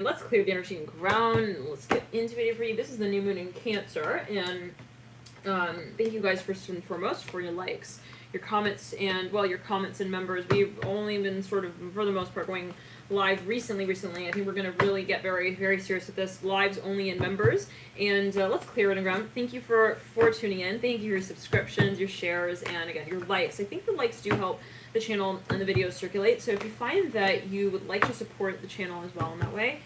Let's clear the energy and ground, and let's get into it for you. This is the new moon in Cancer, and thank you guys first and foremost for your likes, your comments, and your comments and members. We've only been sort of, for the most part, going live recently. I think we're going to really get very, very serious with this. Lives only in members, and let's clear it and ground. Thank you for tuning in. Thank you for your subscriptions, your shares, and again, your likes. I think the likes do help the channel and the videos circulate, so if you find that you would like to support the channel as well in that way,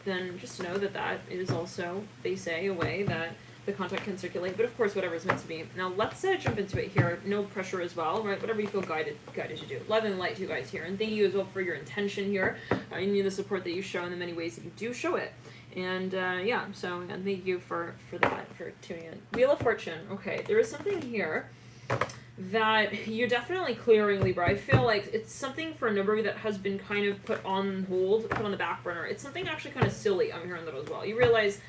then just know that that is also, they say, a way that the content can circulate, but of course whatever is meant to be. Now let's jump into it here. No pressure as well, right? Whatever you feel guided to do. Love and light to you guys here, and thank you as well for your intention here. You need the support that you show in the many ways that you do show it. And yeah, so again, thank you for that, for tuning in. Wheel of Fortune. Okay, there is something here that you're definitely clearing, Libra. I feel like it's something for a number of you that has been kind of put on hold, put on the back burner. It's something actually kind of silly. I'm hearing that as well. You realize,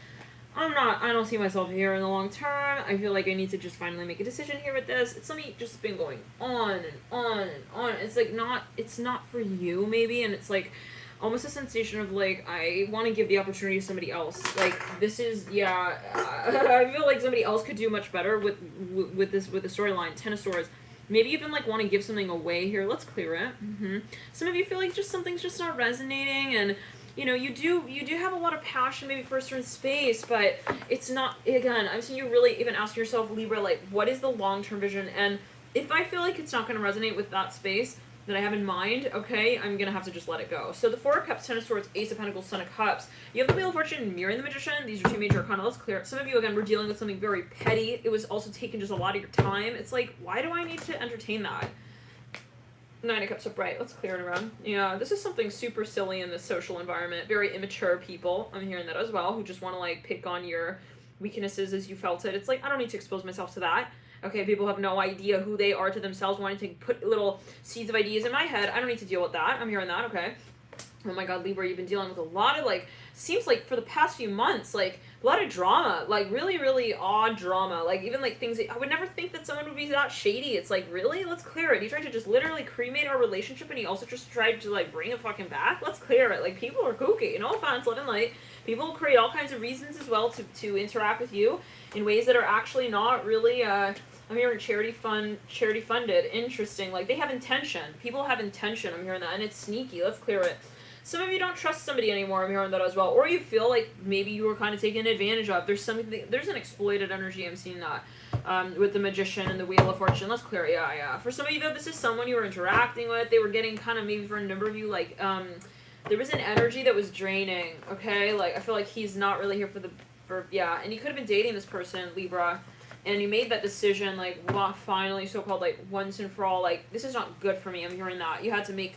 I don't see myself here in the long term. I feel like I need to just finally make a decision here with this. It's something just been going on and on and on. It's like it's not for you maybe, and it's like almost a sensation of like, I want to give the opportunity to somebody else. Like, this is, I feel like somebody else could do much better with the storyline. Ten of Swords. Maybe even like want to give something away here. Let's clear it. Some of you feel like just something's just not resonating, and you know, you do have a lot of passion maybe for a certain space, but it's not, again, I'm seeing you really even ask yourself, Libra, like, what is the long-term vision? And if I feel like it's not going to resonate with that space that I have in mind, okay, I'm going to have to just let it go. So the Four of Cups, Ten of Swords, Ace of Pentacles, Son of Cups. You have the Wheel of Fortune mirroring the Magician. These are two major arcana. Let's clear it. Some of you, again, were dealing with something very petty. It was also taking just a lot of your time. It's like, why do I need to entertain that? Nine of Cups upright. Let's clear it around. Yeah, this is something super silly in this social environment. Very immature people. I'm hearing that as well, who just want to like pick on your weaknesses as you felt it. It's like, I don't need to expose myself to that. Okay, people have no idea who they are to themselves, wanting to put little seeds of ideas in my head. I don't need to deal with that. I'm hearing that, okay. Oh my god, Libra, you've been dealing with a lot of, like, seems like for the past few months, like, a lot of drama. Like, really, really odd drama. Like, even, like, things that I would never think that someone would be that shady. It's like, really? Let's clear it. He tried to just literally cremate our relationship, and he also just tried to, like, bring it fucking back. Let's clear it. Like, people are kooky. No offense, love and light. People create all kinds of reasons as well to interact with you in ways that are actually not really, I'm hearing charity funded. Interesting. Like, they have intention. People have intention. I'm hearing that. And it's sneaky. Let's clear it. Some of you don't trust somebody anymore. I'm hearing that as well. Or you feel like maybe you were kind of taken advantage of. There's an exploited energy. I'm seeing that with the Magician and the Wheel of Fortune. Let's clear it. Yeah. For some of you, though, this is someone you were interacting with. They were getting kind of, maybe for a number of you, like, there was an energy that was draining, okay? Like, I feel like he's not really here and you could have been dating this person, Libra, and you made that decision, like, finally, so-called, like, once and for all, like, this is not good for me. I'm hearing that. You had to make,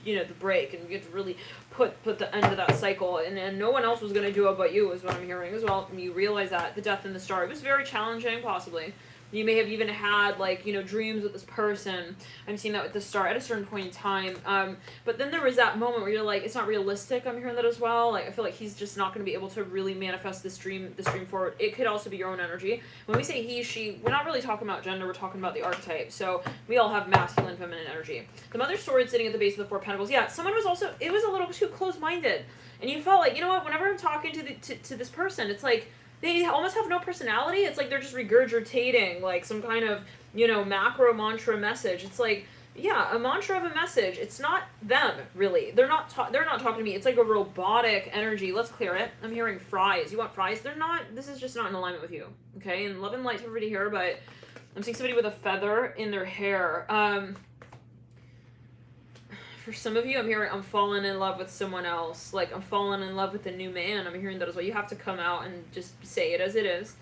you know, the break, and you had to really put the end of that cycle, and no one else was going to do it but you, is what I'm hearing as well. And you realize that, the Death and the Star, it was very challenging, possibly. You may have even had, like, you know, dreams with this person. I'm seeing that with the Star at a certain point in time. But then there was that moment where you're like, it's not realistic. I'm hearing that as well. Like, I feel like he's just not going to be able to really manifest this dream forward. It could also be your own energy. When we say he, she, we're not really talking about gender. We're talking about the archetype. So we all have masculine, feminine energy. The Mother Sword sitting at the base of the Four Pentacles. Yeah, someone was also, it was a little too close-minded. And you felt like, you know what, whenever I'm talking to this person, it's like, they almost have no personality. It's like they're just regurgitating, like, some kind of, you know, macro mantra message. It's like, yeah, a mantra of a message. It's not them, really. They're not talking to me. It's like a robotic energy. Let's clear it. I'm hearing fries. You want fries? They're not, this is just not in alignment with you, okay? And love and light to everybody here, but I'm seeing somebody with a feather in their hair. For some of you, I'm hearing I'm falling in love with someone else. Like, I'm falling in love with a new man. I'm hearing that as well. You have to come out and just say it as it is.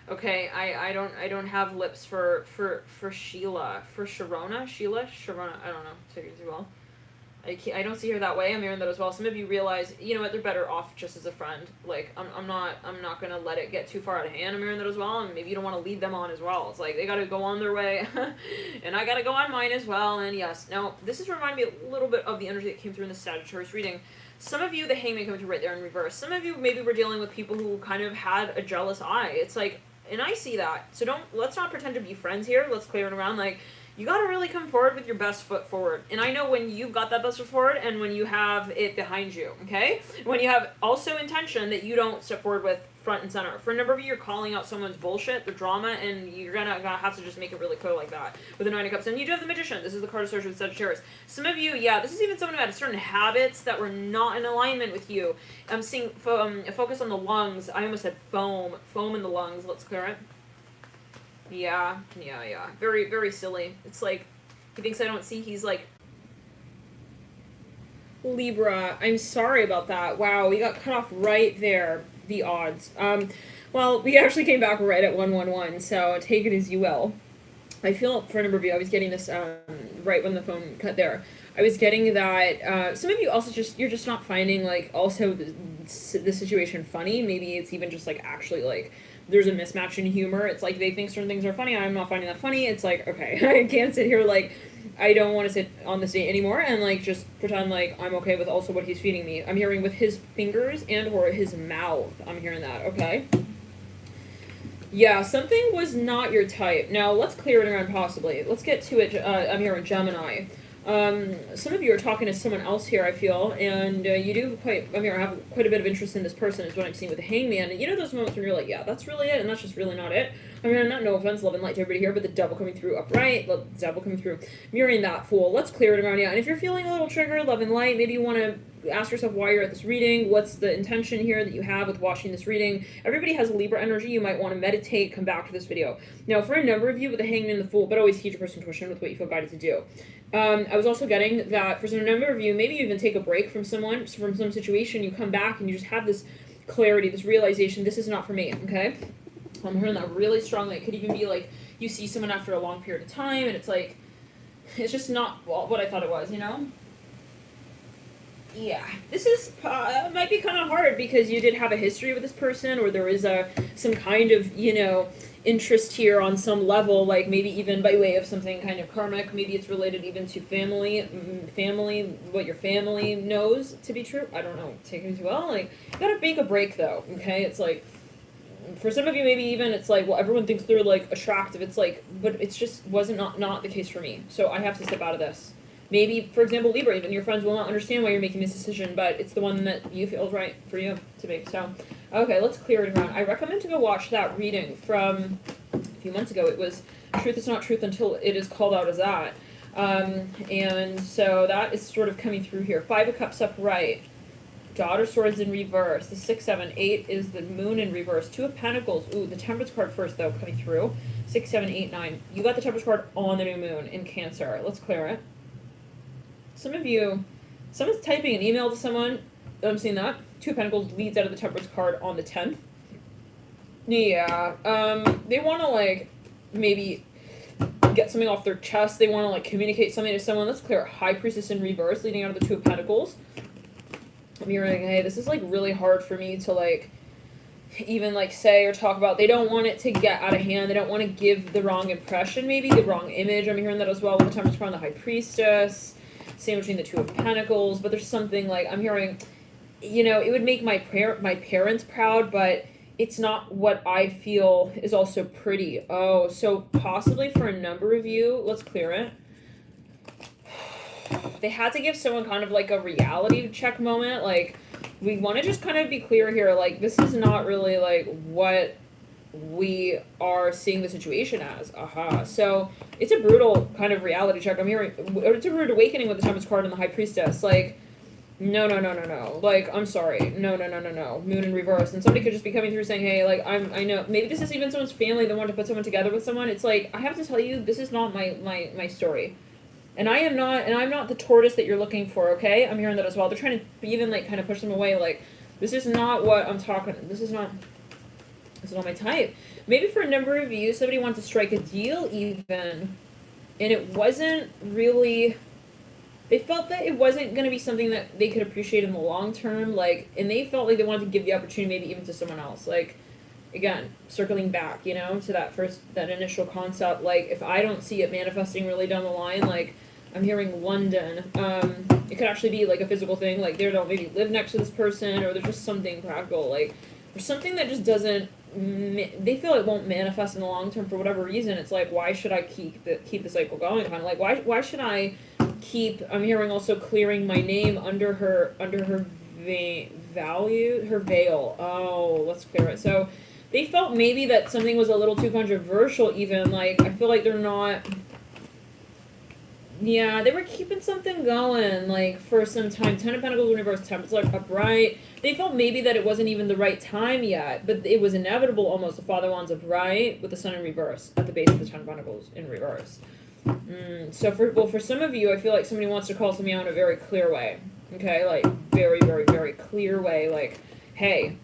Okay, I don't have lips for Sheila. For Sharona? Sharona, I don't know. Take it too well. I don't see her that way. I'm hearing that as well. Some of you realize, you know what, they're better off just as a friend. Like, I'm not gonna let it get too far out of hand. I'm hearing that as well. And maybe you don't want to lead them on as well. It's like, they gotta go on their way. And I gotta go on mine as well. And yes, now, this is reminding me a little bit of the energy that came through in the Sagittarius reading. Some of you, the Hangman coming through right there in reverse. Some of you maybe were dealing with people who kind of had a jealous eye. It's like, and I see that. So let's not pretend to be friends here. Let's clear it around. Like, you gotta really come forward with your best foot forward. And I know when you've got that best foot forward and when you have it behind you, okay? When you have also intention that you don't step forward with front and center. For a number of you, you're calling out someone's bullshit, the drama, and you're gonna have to just make it really clear like that. With the Nine of Cups. And you do have the Magician. This is the card associated with Sagittarius. Some of you, yeah, this is even someone who had certain habits that were not in alignment with you. I'm seeing a focus on the lungs. I almost said foam. Foam in the lungs. Let's clear it. Yeah. Very, very silly. It's like, he thinks I don't see, he's like, Libra, I'm sorry about that. Wow, we got cut off right there. The odds. Well, we actually came back right at 111, so take it as you will. I feel, for a number of you, I was getting this, right when the phone cut there. I was getting that, some of you also you're just not finding, like, also the situation funny. Maybe it's even just, like, actually, like, there's a mismatch in humor. It's like they think certain things are funny. I'm not finding that funny. It's like, okay, I can't sit here, like, I don't want to sit on this date anymore and, like, just pretend like I'm okay with also what he's feeding me. I'm hearing with his fingers and or his mouth. I'm hearing that, okay? Yeah, something was not your type. Now, let's clear it around possibly. Let's get to it. I'm hearing Gemini. Some of you are talking to someone else here, I feel, and you do have quite a bit of interest in this person is what I'm seeing with the Hangman. And you know those moments when you're like, yeah, that's really it, and that's just really not it. I mean, not no offense, love and light to everybody here, but the Devil coming through upright, the Devil coming through, mirroring that Fool. Let's clear it around, yeah. And if you're feeling a little triggered, love and light, maybe you want to ask yourself why you're at this reading, what's the intention here that you have with watching this reading. Everybody has Libra energy, you might want to meditate, come back to this video. Now, for a number of you with the Hangman and the Fool, but always heed your personal intuition with what you feel guided to do. I was also getting that for some number of you, maybe you even take a break from someone, from some situation, you come back and you just have this clarity, this realization, this is not for me, okay? I'm hearing that really strongly. It could even be like you see someone after a long period of time and it's like, it's just not what I thought it was, you know? Yeah, this is might be kind of hard because you did have a history with this person, or there is some kind of, you know, interest here on some level, like maybe even by way of something kind of karmic. Maybe it's related even to family, what your family knows to be true. I don't know. Take it as well. Like, you gotta make a break though. Okay, it's like, for some of you, maybe even it's like, well, everyone thinks they're like attractive. It's like, but it's just wasn't not the case for me. So I have to step out of this. Maybe, for example, Libra, even your friends will not understand why you're making this decision, but it's the one that you feel is right for you to make. So, okay, let's clear it around. I recommend to go watch that reading from a few months ago. It was Truth is Not Truth Until It Is Called Out as That. And so that is sort of coming through here. 5 of Cups upright. Daughter of Swords in reverse. The 6, 7, 8 is the Moon in reverse. 2 of Pentacles. Ooh, the Temperance card first, though, coming through. 6, 7, 8, 9. You got the Temperance card on the new moon in Cancer. Let's clear it. Some of you, someone's typing an email to someone. I'm seeing that. 2 of Pentacles leads out of the Temperance card on the 10th. Yeah. They want to, like, maybe get something off their chest. They want to, like, communicate something to someone. Let's clear High Priestess in reverse, leading out of the 2 of Pentacles. I'm hearing, hey, this is, like, really hard for me to, like, even, like, say or talk about. They don't want it to get out of hand. They don't want to give the wrong impression, maybe, the wrong image. I'm hearing that as well with the Temperance card on the High Priestess. Same between the 2 of Pentacles, but there's something like, I'm hearing, you know, it would make my parents proud, but it's not what I feel is also pretty. Oh, so possibly for a number of you, let's clear it. They had to give someone kind of like a reality check moment. Like, we want to just kind of be clear here. Like, this is not really like what we are seeing the situation as. So it's a brutal kind of reality check. I'm hearing, it's a rude awakening with the Temperance card and the High Priestess. Like, no. Like, I'm sorry. No. Moon in reverse. And somebody could just be coming through saying, hey, like, I know, maybe this is even someone's family that wanted to put someone together with someone. It's like, I have to tell you, this is not my story. And I'm not the tortoise that you're looking for, okay? I'm hearing that as well. They're trying to even, like, kind of push them away. Like, this is not what I'm talking, this is not my type. Maybe for a number of you, somebody wanted to strike a deal even, and it wasn't really, they felt that it wasn't going to be something that they could appreciate in the long term, like, and they felt like they wanted to give the opportunity maybe even to someone else. Like, again, circling back, you know, to that initial concept, like, if I don't see it manifesting really down the line, like, I'm hearing London, it could actually be, like, a physical thing, like, they don't maybe live next to this person, or there's just something practical, like, there's something that just doesn't they feel it won't manifest in the long term for whatever reason. It's like, why should I keep the cycle going? Kind of like, why should I keep? I'm hearing also clearing my name under her her veil. Oh, let's clear it. So they felt maybe that something was a little too controversial. Even like, I feel like they're not. Yeah, they were keeping something going, like, for some time. Ten of Pentacles in reverse, Temperance, like, upright. They felt maybe that it wasn't even the right time yet, but it was inevitable almost. The Father Wands upright with the Sun in reverse at the base of the Ten of Pentacles in reverse. So for some of you, I feel like somebody wants to call something out in a very clear way. Okay, like, very, very, very clear way. Like, hey,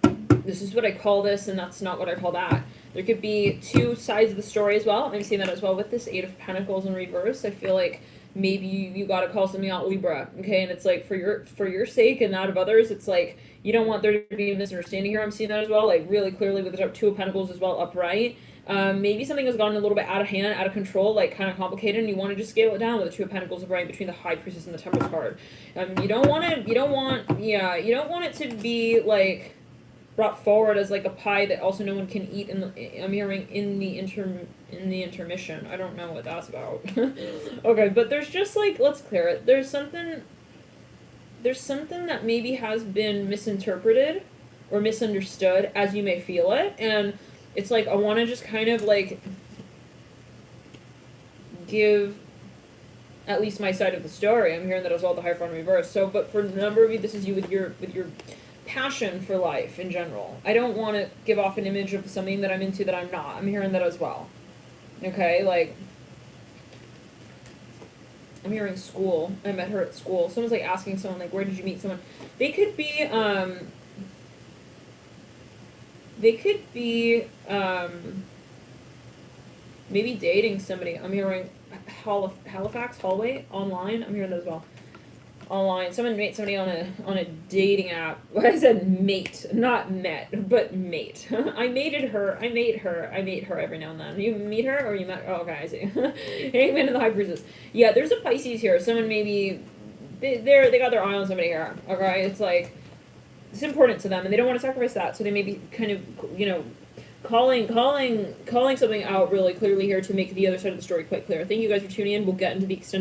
this is what I call this, and that's not what I call that. There could be two sides of the story as well. I'm seeing that as well with this Eight of Pentacles in reverse. I feel like maybe you got to call something out Libra, okay? And it's like for your sake and that of others, it's like you don't want there to be a misunderstanding here. I'm seeing that as well, like really clearly with the Two of Pentacles as well upright. Maybe something has gone a little bit out of hand, out of control, like kind of complicated, and you want to just scale it down with the Two of Pentacles upright between the High Priestess and the Temperance card. You don't want it to be like brought forward as like a pie that also no one can eat. I'm hearing in the intermission. I don't know what that's about. Okay, but there's just like, let's clear it. There's something that maybe has been misinterpreted or misunderstood as you may feel it, and it's like I want to just kind of like give at least my side of the story. I'm hearing that it was all the Hierophant in reverse. So, but for a number of you, this is you with your passion for life in general. I don't want to give off an image of something that I'm into that I'm not. I'm hearing that as well. Okay, like, I'm hearing school. I met her at school. Someone's like asking someone like, where did you meet someone? They could be maybe dating somebody. I'm hearing Halifax, hallway, online. I'm hearing that as well. Online. Someone met somebody on a dating app. Well, I said mate, not met, but mate. I mate her every now and then. You meet her or you met? Oh, okay, I see. Hangman and the High Priestess. Yeah, there's a Pisces here. Someone maybe they got their eye on somebody here. Okay, it's like it's important to them, and they don't want to sacrifice that, so they may be kind of calling something out really clearly here to make the other side of the story quite clear. Thank you guys for tuning in. We'll get into the extended